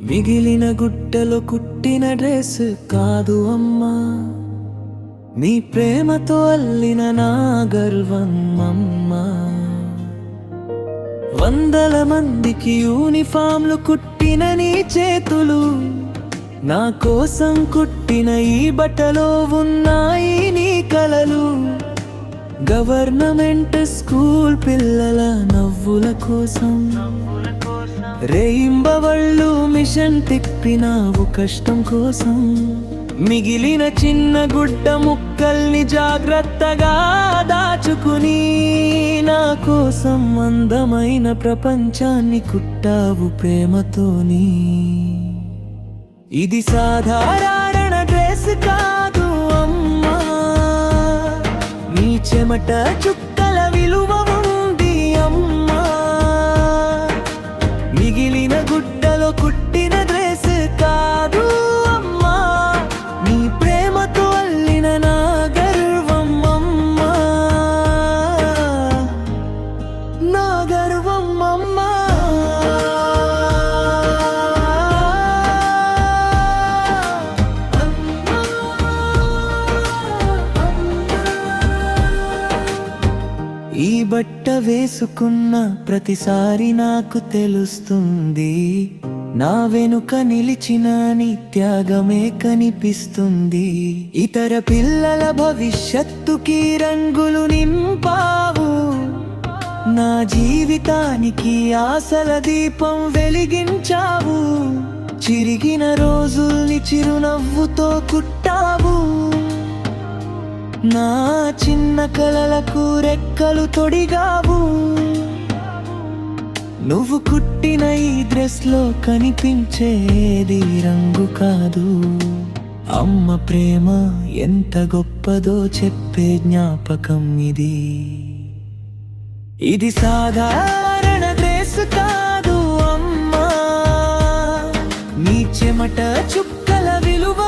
మిగిలిన గుట్టలో కుట్టిన డ్రెస్ కాదు అమ్మా, నీ ప్రేమతో అల్లిన నా గర్వం అమ్మా. వందల మందికి యూనిఫామ్లు కుట్టిన నీ చేతులు, నా కోసం కుట్టిన ఈ బట్టలో ఉన్నాయి నీ కలలు. గవర్నమెంట్ స్కూల్ పిల్లల నవ్వుల కోసం రేయింబవళ్ళు మిషన్ తిప్పినావు కష్టం కోసం. మిగిలిన చిన్న గుడ్డ ముక్కల్ని జాగ్రత్తగా దాచుకుని నా కోసం అందమైన ప్రపంచాన్ని కుట్టావు ప్రేమతోని. ఇది సాధారణ డ్రెస్ కాదు అమ్మా, నీ చెమట చుక్కల విలువ ఉంది అమ్మా. మిగిలిన గుడ్డలో కుట్టిన డ్రెస్ కాదు అమ్మా, నీ ప్రేమతో అల్లిన నా గర్వం అమ్మా, నా గర్వం అమ్మా. ఈ బట్ట వేసుకున్న ప్రతిసారి నాకు తెలుస్తుంది, నా వెనుక నిలిచిన నీ త్యాగమే కనిపిస్తుంది. ఇతర పిల్లల భవిష్యత్తుకి రంగులు నింపావు, నా జీవితానికి ఆశల దీపం వెలిగించావు. చిరిగిన రోజుల్ని చిరునవ్వుతో కుట్టావు, నా చిన్న కలలకు రెక్కలు తొడిగావు. నువ్వు కుట్టిన ఈ డ్రెస్ లో కనిపించేది రంగు కాదు, అమ్మ ప్రేమ ఎంత గొప్పదో చెప్పే జ్ఞాపకం ఇది. ఇది సాధారణ డ్రెస్ కాదు అమ్మా, నీ చెమట చుక్కల విలువ